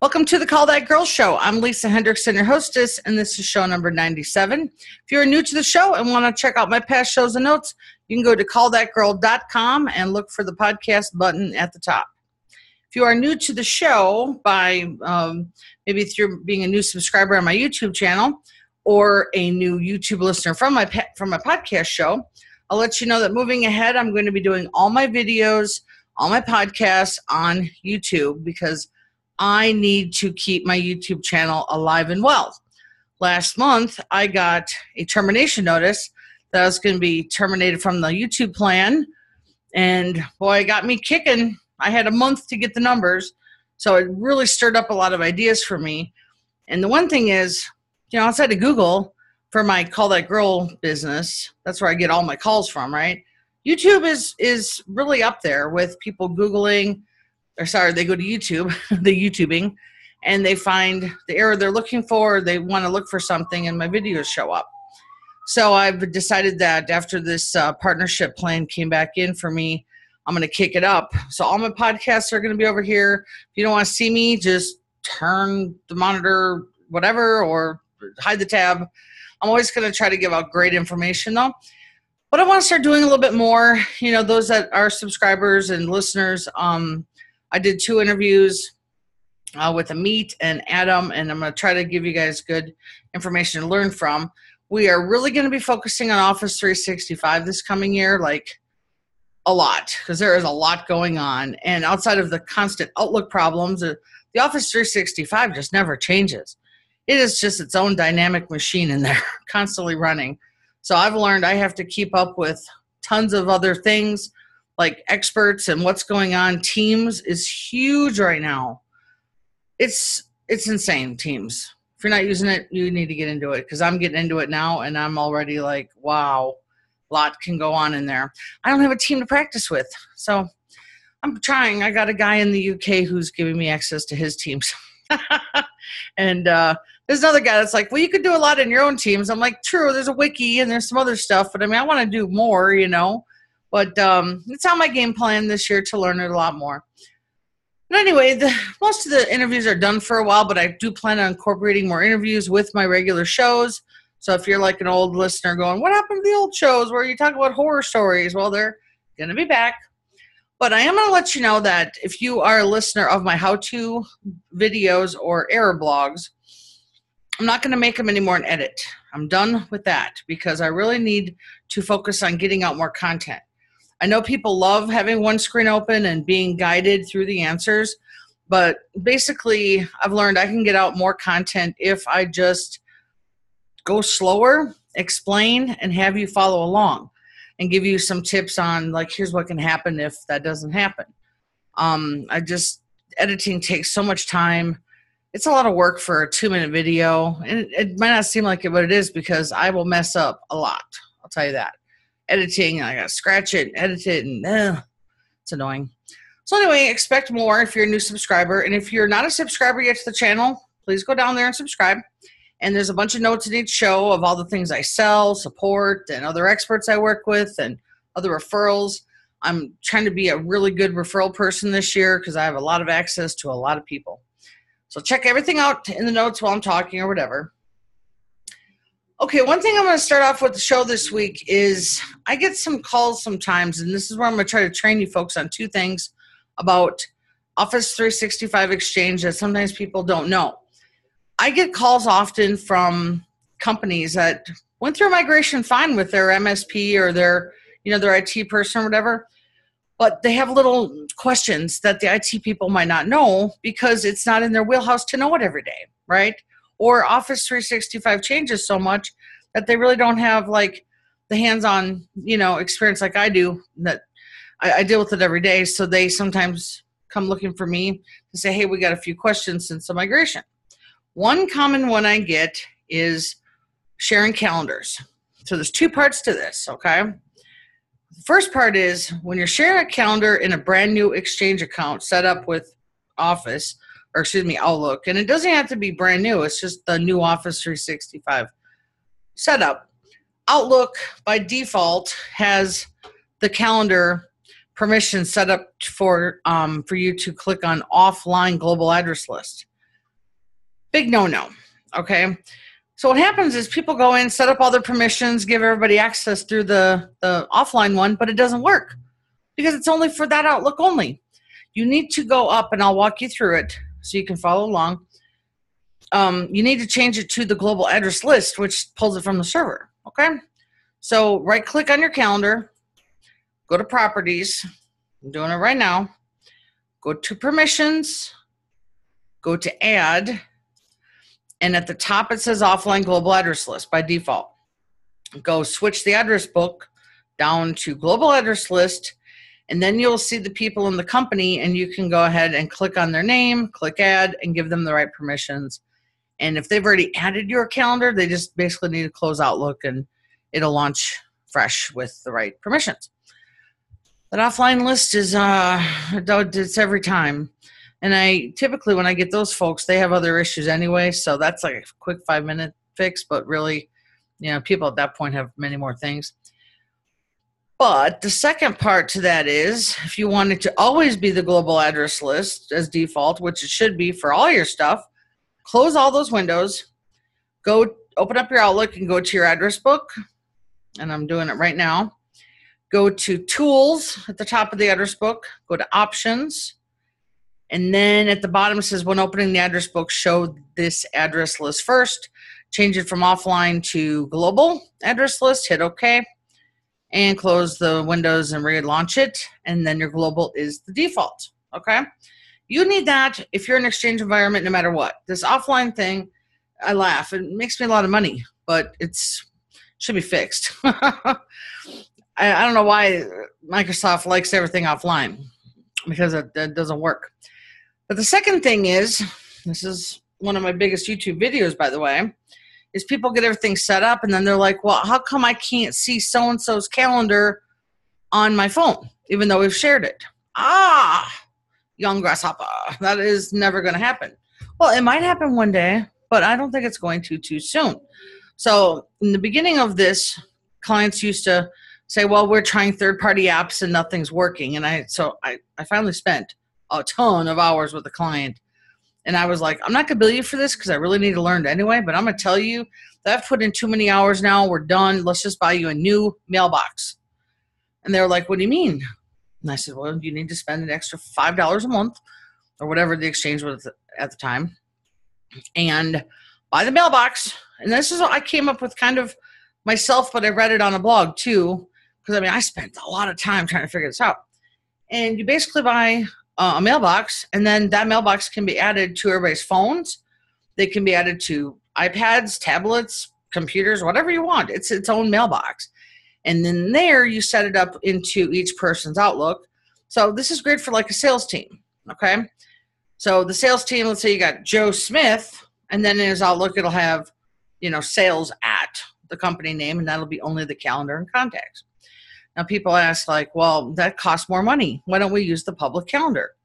Welcome to the Call That Girl Show. I'm Lisa Hendrickson, your hostess, and this is show number 97. If you're new to the show and want to check out my past shows and notes, you can go to callthatgirl.com and look for the podcast button at the top. If you are new to the show by maybe through being a new subscriber on my YouTube channel or a new YouTube listener from my podcast show, I'll let you know that moving ahead, I'm going to be doing all my videos, all my podcasts on YouTube because I need to keep my YouTube channel alive and well. Last month, I got a termination notice that I was going to be terminated from the YouTube plan. And boy, it got me kicking. I had a month to get the numbers. So it really stirred up a lot of ideas for me. And the one thing is, outside of Google for my Call That Girl business, that's where I get all my calls from, right? YouTube is really up there with people Googling. They go to YouTube, the YouTubing, and they find the error they're looking for. They want to look for something, and my videos show up. So I've decided that after this partnership plan came back in for me, I'm going to kick it up. So all my podcasts are going to be over here. If you don't want to see me, just turn the monitor, whatever, or hide the tab. I'm always going to try to give out great information, though. But I want to start doing a little bit more. Those that are subscribers and listeners, I did 2 interviews with Amit and Adam, and I'm going to try to give you guys good information to learn from. We are really going to be focusing on Office 365 this coming year, like a lot, because there is a lot going on. And outside of the constant Outlook problems, the Office 365 just never changes. It is just its own dynamic machine in there, constantly running. So I've learned I have to keep up with tons of other things, like experts and what's going on. Teams is huge right now. It's insane, Teams. If you're not using it, you need to get into it because I'm getting into it now and I'm already like, wow, a lot can go on in there. I don't have a team to practice with, so I'm trying. I got a guy in the UK who's giving me access to his teams. And there's another guy that's like, well, you could do a lot in your own teams. I'm like, true, there's a wiki and there's some other stuff, but I want to do more, But it's on my game plan this year to learn it a lot more. But anyway, most of the interviews are done for a while, but I do plan on incorporating more interviews with my regular shows. So if you're like an old listener going, what happened to the old shows where you talk about horror stories? Well, they're going to be back. But I am going to let you know that if you are a listener of my how-to videos or error blogs, I'm not going to make them anymore and edit. I'm done with that because I really need to focus on getting out more content. I know people love having one screen open and being guided through the answers, but basically I've learned I can get out more content if I just go slower, explain, and have you follow along and give you some tips on, like, here's what can happen if that doesn't happen. Editing takes so much time. It's a lot of work for a 2-minute video, and it might not seem like it, but it is because I will mess up a lot. I'll tell you that. Editing, I got to scratch it, edit it, and it's annoying. So anyway, expect more if you're a new subscriber. And if you're not a subscriber yet to the channel, please go down there and subscribe. And there's a bunch of notes in each show of all the things I sell, support, and other experts I work with, and other referrals. I'm trying to be a really good referral person this year because I have a lot of access to a lot of people. So check everything out in the notes while I'm talking or whatever. Okay, one thing I'm going to start off with the show this week is I get some calls sometimes, and this is where I'm going to try to train you folks on 2 things about Office 365 Exchange that sometimes people don't know. I get calls often from companies that went through migration fine with their MSP or their IT person or whatever, but they have little questions that the IT people might not know because it's not in their wheelhouse to know it every day, right? Or Office 365 changes so much that they really don't have like the hands-on, experience like I do, that I deal with it every day. So they sometimes come looking for me to say, hey, we got a few questions since the migration. One common one I get is sharing calendars. So there's 2 parts to this, okay? The first part is when you're sharing a calendar in a brand new Exchange account set up with Outlook, and it doesn't have to be brand new, it's just the new Office 365 setup. Outlook by default has the calendar permission set up for you to click on offline global address list. Big no-no, okay? So what happens is people go in, set up all their permissions, give everybody access through the offline one, but it doesn't work because it's only for that Outlook only. You need to go up, and I'll walk you through it so you can follow along. You need to change it to the global address list, which pulls it from the server, okay? So right-click on your calendar, go to Properties. I'm doing it right now. Go to Permissions, go to Add, and at the top it says Offline Global Address List by default. Go switch the address book down to Global Address List, and then you'll see the people in the company, and you can go ahead and click on their name, click Add, and give them the right permissions. And if they've already added your calendar, they just basically need to close Outlook, and it'll launch fresh with the right permissions. That offline list is, it's every time. And I typically, when I get those folks, they have other issues anyway. So that's like a quick 5-minute fix, but really, people at that point have many more things. But the second part to that is, if you want it to always be the global address list as default, which it should be for all your stuff, close all those windows, go open up your Outlook and go to your address book. And I'm doing it right now. Go to Tools at the top of the address book, go to Options, and then at the bottom it says, when opening the address book, show this address list first. Change it from offline to global address list, hit OK, and close the windows and relaunch it, and then your global is the default, okay? You need that if you're in an Exchange environment no matter what. This offline thing, I laugh. It makes me a lot of money, but should be fixed. I don't know why Microsoft likes everything offline, because it doesn't work. But the second thing is, this is one of my biggest YouTube videos, by the way, is people get everything set up and then they're like, well, how come I can't see so-and-so's calendar on my phone, even though we've shared it? Young grasshopper, that is never going to happen. Well, it might happen one day, but I don't think it's going to too soon. So in the beginning of this, clients used to say, well, we're trying third-party apps and nothing's working. And I finally spent a ton of hours with the client. And I was like, I'm not going to bill you for this because I really need to learn it anyway, but I'm going to tell you that I've put in too many hours now. We're done. Let's just buy you a new mailbox. And they were like, what do you mean? And I said, well, you need to spend an extra $5 a month or whatever the exchange was at the time and buy the mailbox. And this is what I came up with kind of myself, but I read it on a blog too. Because, I spent a lot of time trying to figure this out. And you basically buy a mailbox, and then that mailbox can be added to everybody's phones. They can be added to iPads, tablets, computers, whatever you want. It's its own mailbox. And then there you set it up into each person's Outlook. So this is great for like a sales team, okay? So the sales team, let's say you got Joe Smith, and then in his Outlook it'll have, sales at the company name, and that'll be only the calendar and contacts. Now, people ask, like, well, that costs more money. Why don't we use the public calendar?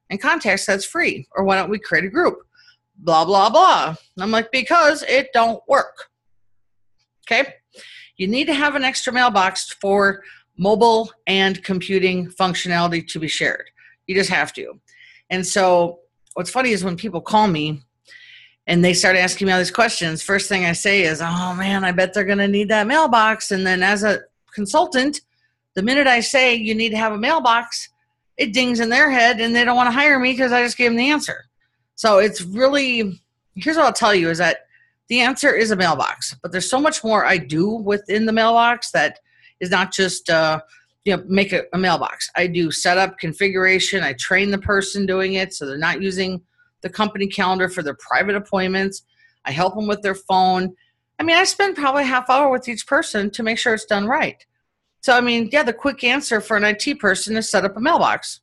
And contacts, that's free. Or why don't we create a group? Blah, blah, blah. And I'm like, because it don't work. Okay? You need to have an extra mailbox for mobile and computing functionality to be shared. You just have to. And so what's funny is when people call me and they start asking me all these questions, first thing I say is, oh, man, I bet they're going to need that mailbox. And then as a consultant, the minute I say you need to have a mailbox, it dings in their head and they don't want to hire me because I just gave them the answer. So it's really, here's what I'll tell you is that the answer is a mailbox, but there's so much more I do within the mailbox that is not just, make a mailbox. I do setup, configuration. I train the person doing it so they're not using the company calendar for their private appointments. I help them with their phone. I spend probably a half hour with each person to make sure it's done right. So, the quick answer for an IT person is set up a mailbox.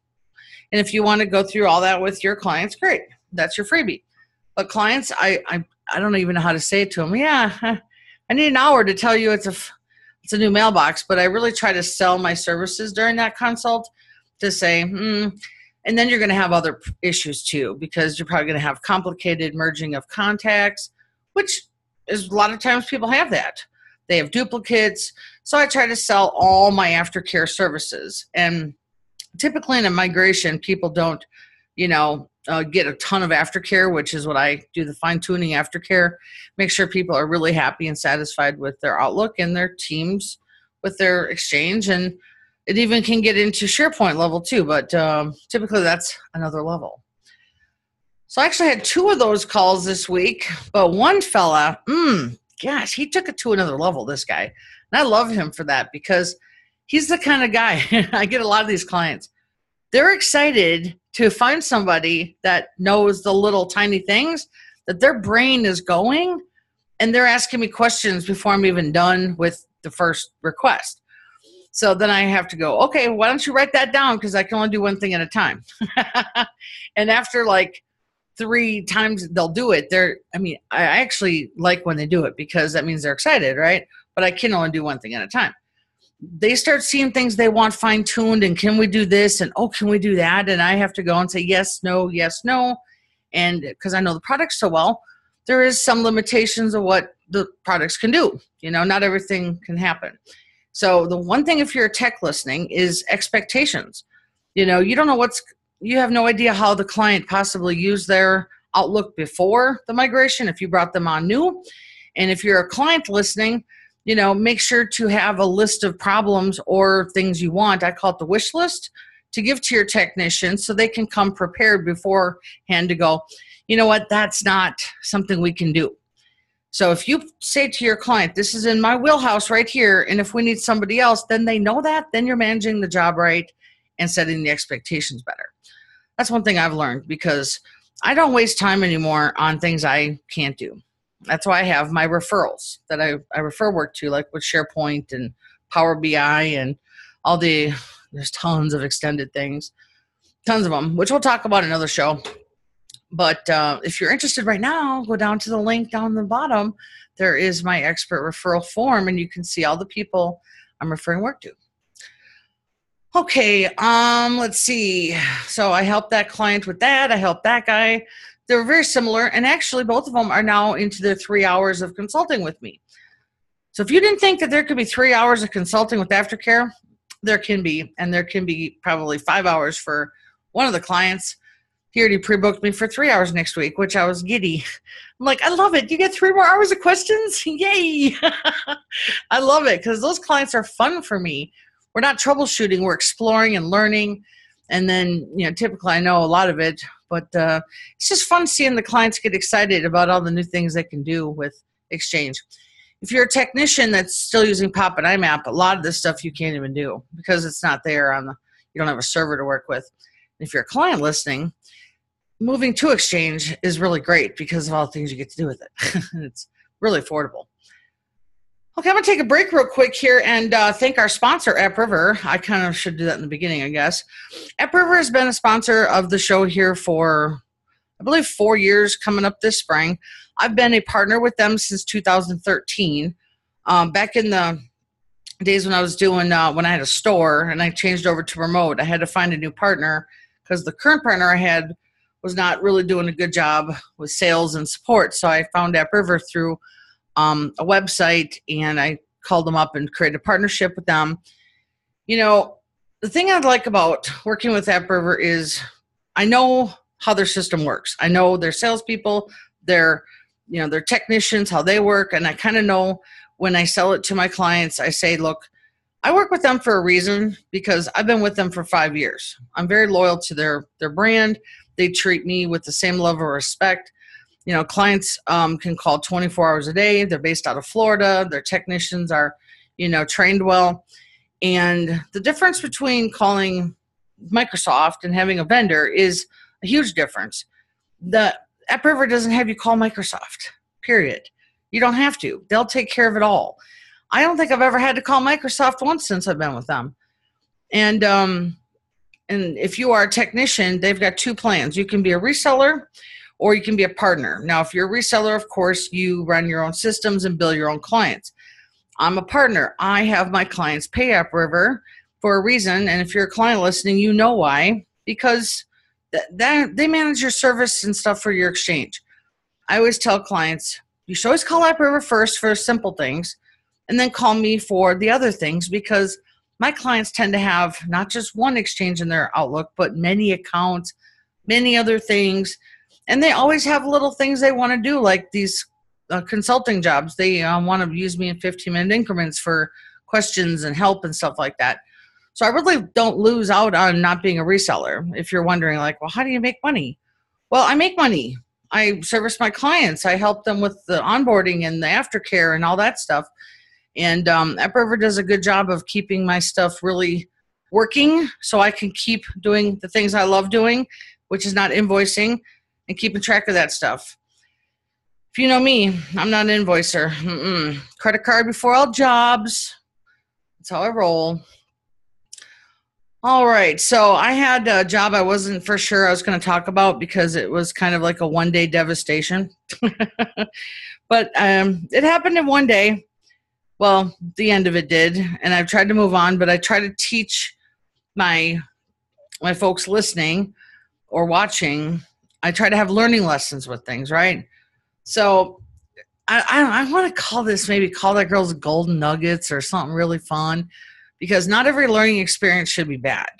And if you want to go through all that with your clients, great. That's your freebie. But clients, I don't even know how to say it to them. Yeah, I need an hour to tell you it's a new mailbox, but I really try to sell my services during that consult to say, and then you're going to have other issues too, because you're probably going to have complicated merging of contacts, which is a lot of times people have that. They have duplicates. So I try to sell all my aftercare services. And typically in a migration, people don't, get a ton of aftercare, which is what I do, the fine-tuning aftercare. Make sure people are really happy and satisfied with their Outlook and their Teams with their Exchange. And it even can get into SharePoint level too, but typically that's another level. So I actually had 2 of those calls this week, but one fella, gosh, he took it to another level, this guy. And I love him for that because he's the kind of guy, I get a lot of these clients, they're excited to find somebody that knows the little tiny things that their brain is going, and they're asking me questions before I'm even done with the first request. So then I have to go, okay, why don't you write that down? Because I can only do one thing at a time. And after like 3 times they'll do it, I actually like when they do it because that means they're excited, right? But I can only do one thing at a time. They start seeing things they want fine-tuned, and can we do this? And, oh, can we do that? And I have to go and say yes, no, yes, no. And because I know the product so well, there is some limitations of what the products can do. Not everything can happen. So the one thing, if you're a tech listening, is expectations. You don't know you have no idea how the client possibly used their Outlook before the migration, if you brought them on new. And if you're a client listening, make sure to have a list of problems or things you want. I call it the wish list, to give to your technician so they can come prepared beforehand to go, you know what, that's not something we can do. So if you say to your client, this is in my wheelhouse right here, and if we need somebody else, then they know that, then you're managing the job right and setting the expectations better. That's one thing I've learned, because I don't waste time anymore on things I can't do. That's why I have my referrals that I refer work to, like with SharePoint and Power BI and there's tons of extended things, tons of them, which we'll talk about in another show. But if you're interested right now, go down to the link down the bottom. There is my expert referral form, and you can see all the people I'm referring work to. Okay, let's see. So I helped that client with that. I helped that guy. They're very similar, and actually both of them are now into their 3 hours of consulting with me. So if you didn't think that there could be 3 hours of consulting with aftercare, there can be, and there can be probably 5 hours for one of the clients. He already pre-booked me for 3 hours next week, which I was giddy. I'm like, I love it. You get 3 more hours of questions? Yay! I love it because those clients are fun for me. We're not troubleshooting. We're exploring and learning. And then, typically I know a lot of it, but it's just fun seeing the clients get excited about all the new things they can do with Exchange. If you're a technician that's still using POP and IMAP, a lot of this stuff you can't even do because it's not there you don't have a server to work with. If you're a client listening, moving to Exchange is really great because of all the things you get to do with it. It's really affordable. Okay, I'm going to take a break real quick here and thank our sponsor, AppRiver. I kind of should do that in the beginning, I guess. AppRiver has been a sponsor of the show here for, I believe, 4 years coming up this spring. I've been a partner with them since 2013. Back in the days when I was doing, when I had a store and I changed over to remote, I had to find a new partner because the current partner I had was not really doing a good job with sales and support. So I found AppRiver through a website, and I called them up and created a partnership with them. The thing I like about working with AppRiver is I know how their system works. I know their salespeople, their technicians, how they work, and I kind of know when I sell it to my clients, I say, look, I work with them for a reason because I've been with them for 5 years. I'm very loyal to their brand. They treat me with the same level of respect. Clients can call 24 hours a day. They're based out of Florida. Their technicians are, trained well. And the difference between calling Microsoft and having a vendor is a huge difference. The AppRiver doesn't have you call Microsoft, period. You don't have to. They'll take care of it all. I don't think I've ever had to call Microsoft once since I've been with them. And if you are a technician, they've got 2 plans. You can be a reseller, or you can be a partner. Now, if you're a reseller, of course, you run your own systems and bill your own clients. I'm a partner. I have my clients pay AppRiver for a reason, and if you're a client listening, you know why, because they manage your service and stuff for your Exchange. I always tell clients, you should always call AppRiver first for simple things, and then call me for the other things, because my clients tend to have not just one Exchange in their Outlook, but many accounts, many other things. And they always have little things they want to do, like these consulting jobs. They want to use me in 15-minute increments for questions and help and stuff like that. So I really don't lose out on not being a reseller. If you're wondering, like, well, how do you make money? Well, I make money. I service my clients. I help them with the onboarding and the aftercare and all that stuff. And UpRiver does a good job of keeping my stuff really working so I can keep doing the things I love doing, which is not invoicing, and keeping track of that stuff. If you know me, I'm not an invoicer. Credit card before all jobs. That's how I roll. All right, so I had a job I wasn't for sure I was going to talk about because it was kind of like a one-day devastation. But it happened in one day. Well, the end of it did, and I've tried to move on, but I try to teach my folks listening or watching. I try to have learning lessons with things, right? So I want to call that girl's golden nuggets or something really fun, because not every learning experience should be bad.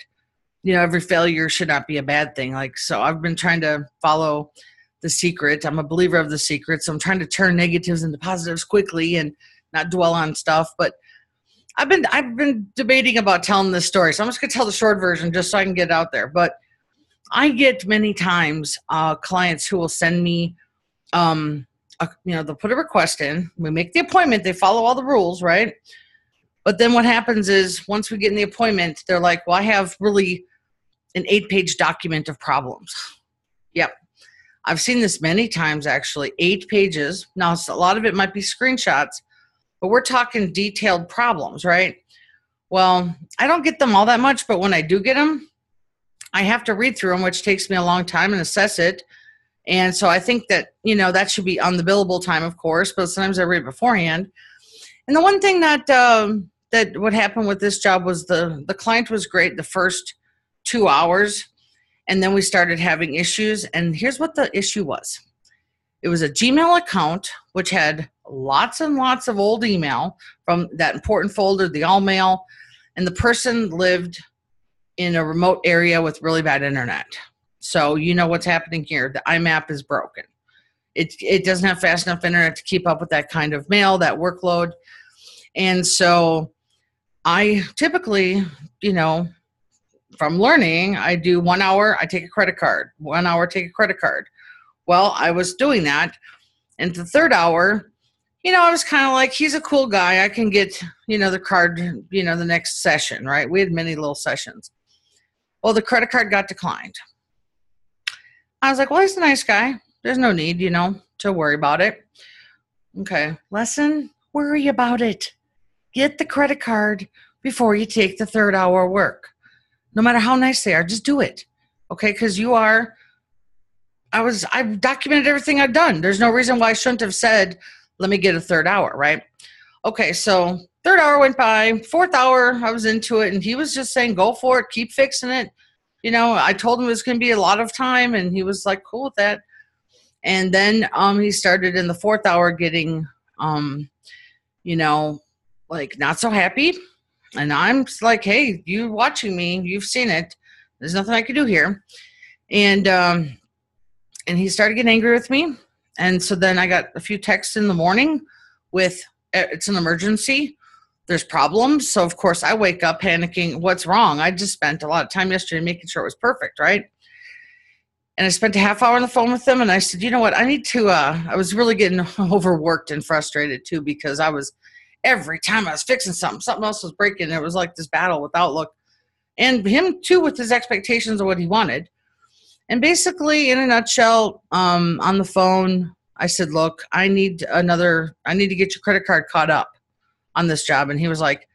Every failure should not be a bad thing. So I've been trying to follow The Secret. I'm a believer of The Secret, so I'm trying to turn negatives into positives quickly and not dwell on stuff. But I've been debating about telling this story, so I'm just going to tell the short version just so I can get it out there. But I get many times clients who will send me, they'll put a request in. We make the appointment. They follow all the rules, right? But then what happens is once we get in the appointment, they're like, well, I have really an 8-page document of problems. Yep. I've seen this many times, actually, 8 pages. Now, a lot of it might be screenshots, but we're talking detailed problems, right? Well, I don't get them all that much, but when I do get them, I have to read through them, which takes me a long time, and assess it. And so I think that, that should be on the billable time, of course, but sometimes I read beforehand. And the one thing that what happened with this job was the client was great the first 2 hours, and then we started having issues. And here's what the issue was. It was a Gmail account, which had lots and lots of old email from that important folder, the all mail, and the person lived in a remote area with really bad internet. So you know what's happening here. The IMAP is broken. It doesn't have fast enough internet to keep up with that kind of mail, that workload. And so I typically, from learning, I do 1 hour, I take a credit card. 1 hour, take a credit card. Well, I was doing that. And the third hour, I was kind of like, he's a cool guy. I can get, the card, the next session, right? We had many little sessions. Well, the credit card got declined. I was like, well, he's a nice guy. There's no need, to worry about it. Okay. Lesson, worry about it. Get the credit card before you take the third hour work. No matter how nice they are, just do it. Okay. Because I've documented everything I've done. There's no reason why I shouldn't have said, let me get a third hour, right? Okay. So third hour went by, fourth hour, I was into it, and he was just saying, go for it, keep fixing it. I told him it was going to be a lot of time, and he was like, cool with that. And then he started in the fourth hour getting, not so happy. And I'm like, hey, you watching me, you've seen it. There's nothing I can do here. And he started getting angry with me. And so then I got a few texts in the morning with, it's an emergency. There's problems. So, of course, I wake up panicking. What's wrong? I just spent a lot of time yesterday making sure it was perfect, right? And I spent a half hour on the phone with them. And I said, you know what? I need to, I was really getting overworked and frustrated, too, because every time I was fixing something else was breaking. It was like this battle with Outlook. And him, too, with his expectations of what he wanted. And basically, in a nutshell, on the phone, I said, look, I need to get your credit card caught up on this job. And he was like,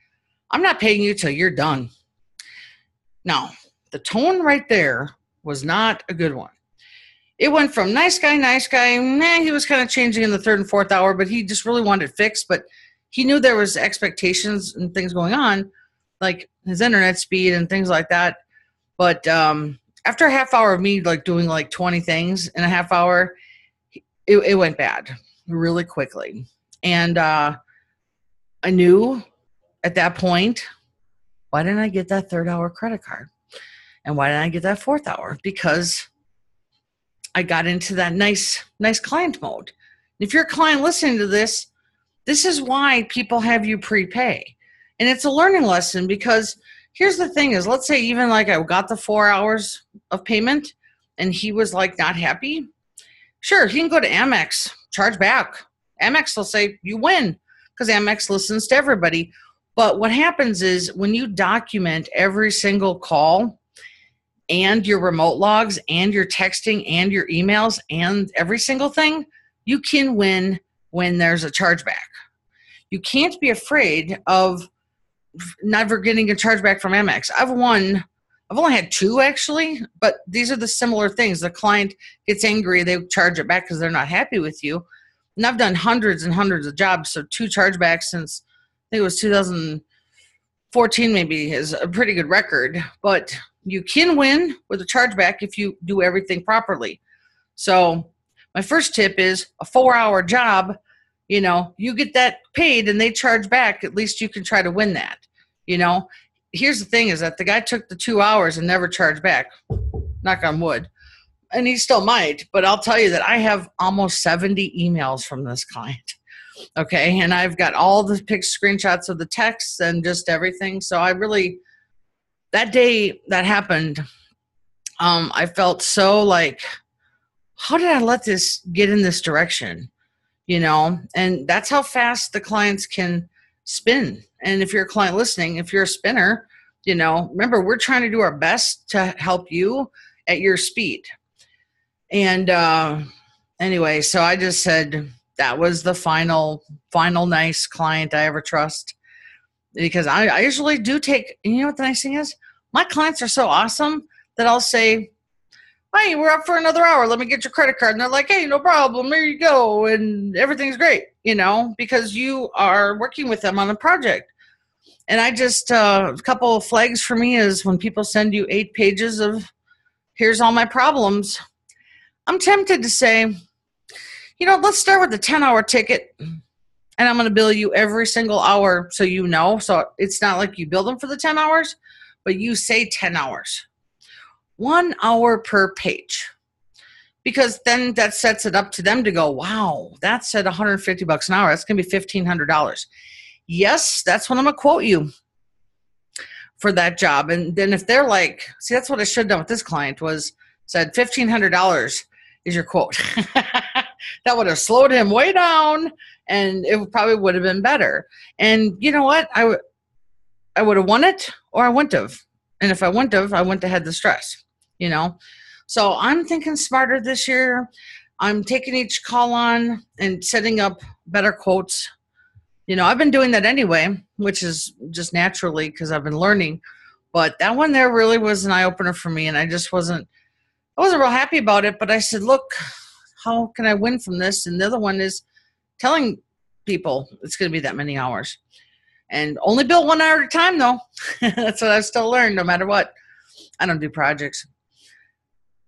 I'm not paying you till you're done. Now, the tone right there was not a good one. It went from nice guy, he was kind of changing in the third and fourth hour, but he just really wanted it fixed. But he knew there was expectations and things going on, like his internet speed and things like that. But after a half hour of me doing 20 things in a half hour, it went bad really quickly. And I knew at that point, why didn't I get that third hour credit card? And why didn't I get that fourth hour? Because I got into that nice client mode. If you're a client listening to this, this is why people have you prepay. And it's a learning lesson, because here's the thing is, let's say even like I got the 4 hours of payment and he was like not happy. Sure, he can go to Amex, charge back. Amex will say you win, because Amex listens to everybody. But what happens is when you document every single call and your remote logs and your texting and your emails and every single thing, you can win when there's a chargeback. You can't be afraid of never getting a chargeback from Amex. I've only had 2 actually, but these are the similar things. The client gets angry, they charge it back because they're not happy with you. And I've done hundreds and hundreds of jobs, so 2 chargebacks since I think it was 2014 maybe is a pretty good record. But you can win with a chargeback if you do everything properly. So my first tip is a 4-hour job. You get that paid and they charge back, at least you can try to win that. Here's the thing is that the guy took the 2 hours and never charged back, knock on wood, and he still might, but I'll tell you that I have almost 70 emails from this client. Okay. And I've got all the screenshots of the texts and just everything. So that day that happened, I felt so like, how did I let this get in this direction? And that's how fast the clients can spin. And if you're a client listening, if you're a spinner, remember, we're trying to do our best to help you at your speed. And anyway, so I just said that was the final nice client I ever trust, because I usually do take, and you know what the nice thing is? My clients are so awesome that I'll say, hey, we're up for another hour. Let me get your credit card. And they're like, hey, no problem. There you go. And everything's great, because you are working with them on a project. And I just, a couple of flags for me is when people send you 8 pages of, here's all my problems. I'm tempted to say, let's start with the 10-hour ticket. And I'm going to bill you every single hour so So it's not like you bill them for the 10 hours, but you say 10 hours. 1 hour per page, because then that sets it up to them to go, wow, that's at $150 an hour. That's going to be $1,500. Yes, that's what I'm going to quote you for that job. And then if they're like, see, that's what I should have done with this client was said $1,500 is your quote. That would have slowed him way down, and it probably would have been better. And you know what? I would have won it, or I wouldn't have. And if I wouldn't have, I wouldn't have had the stress, So I'm thinking smarter this year. I'm taking each call on and setting up better quotes. I've been doing that anyway, which is just naturally because I've been learning. But that one there really was an eye-opener for me, and I wasn't real happy about it. But I said, look, how can I win from this? And the other one is telling people it's going to be that many hours. And only bill 1 hour at a time, though. That's what I've still learned, no matter what. I don't do projects.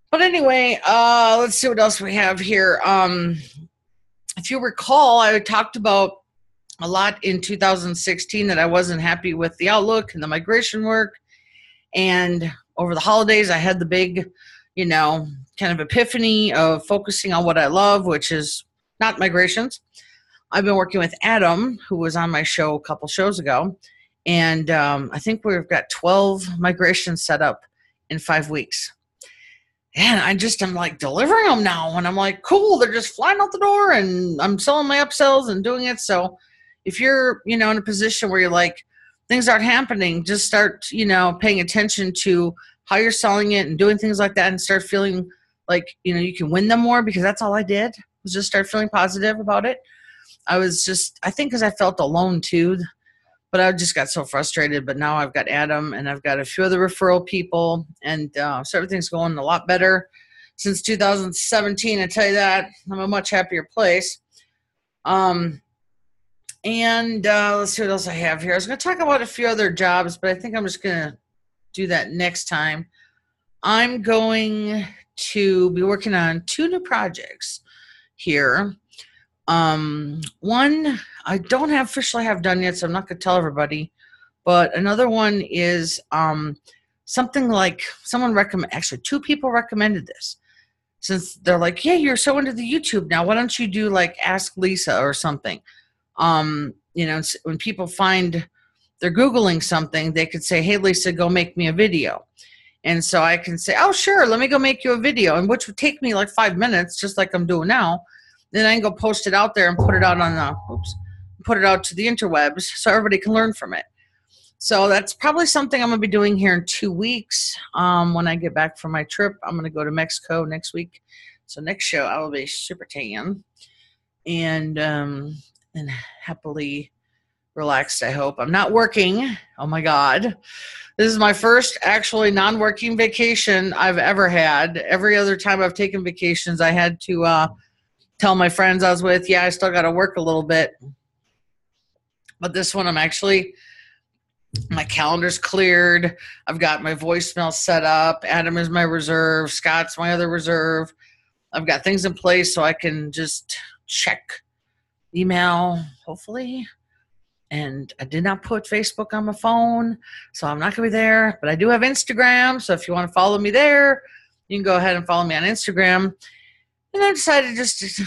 But anyway, let's see what else we have here. If you recall, I talked about a lot in 2016 that I wasn't happy with the outlook and the migration work. And over the holidays, I had the big, kind of epiphany of focusing on what I love, which is not migrations. I've been working with Adam, who was on my show a couple shows ago, and I think we've got 12 migrations set up in 5 weeks. And I'm like delivering them now, and I'm like, cool, they're just flying out the door, and I'm selling my upsells and doing it. So if you're, in a position where you're like, things aren't happening, just start, paying attention to how you're selling it and doing things like that, and start feeling like, you can win them more, because that's all I did was just start feeling positive about it. I think because I felt alone too, but I just got so frustrated. But now I've got Adam, and I've got a few other referral people, and so everything's going a lot better since 2017. I tell you that. I'm a much happier place. And let's see what else I have here. I was going to talk about a few other jobs, but I think I'm just going to do that next time. I'm going to be working on 2 new projects here. One I don't officially have done yet, so I'm not going to tell everybody, but another one is something like someone actually 2 people recommended this. since they're like, yeah, you're so into the YouTube now, why don't you do like Ask Lisa or something? When people find they're Googling something, they could say, hey, Lisa, go make me a video. And so I can say, oh, sure, let me go make you a video, and which would take me like 5 minutes, just like I'm doing now. Then I can go post it out there and put it out put it out to the interwebs so everybody can learn from it. So that's probably something I'm going to be doing here in 2 weeks. When I get back from my trip, I'm going to go to Mexico next week. So next show, I will be super tan and happily relaxed, I hope. I'm not working. Oh, my God. This is my first actually non-working vacation I've ever had. Every other time I've taken vacations, I had to tell my friends I was with, yeah, I still got to work a little bit. But this one, my calendar's cleared. I've got my voicemail set up. Adam is my reserve. Scott's my other reserve. I've got things in place so I can just check email, hopefully. And I did not put Facebook on my phone, so I'm not going to be there. But I do have Instagram, so if you want to follow me there, you can go ahead and follow me on Instagram. And I decided just to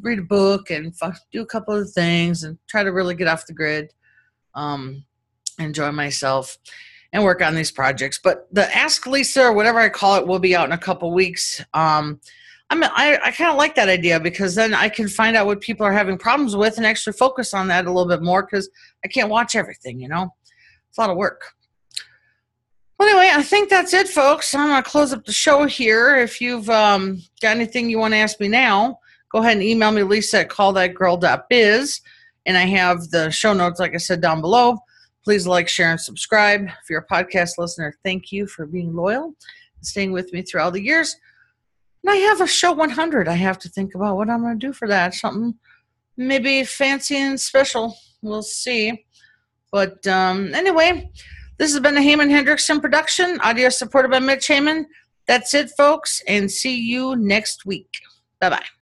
read a book and do a couple of things and try to really get off the grid, enjoy myself, and work on these projects. But the Ask Lisa, or whatever I call it, will be out in a couple weeks. I kind of like that idea, because then I can find out what people are having problems with and actually focus on that a little bit more, because I can't watch everything, It's a lot of work. Well, anyway, I think that's it, folks. I'm going to close up the show here. If you've got anything you want to ask me now, go ahead and email me, lisa@callthatgirl.biz. And I have the show notes, like I said, down below. Please like, share, and subscribe. If you're a podcast listener, thank you for being loyal and staying with me through all the years. And I have a show 100. I have to think about what I'm going to do for that. Something maybe fancy and special. We'll see. But anyway, this has been a Heyman Hendrickson production. Audio supported by Mitch Heyman. That's it, folks, and see you next week. Bye-bye.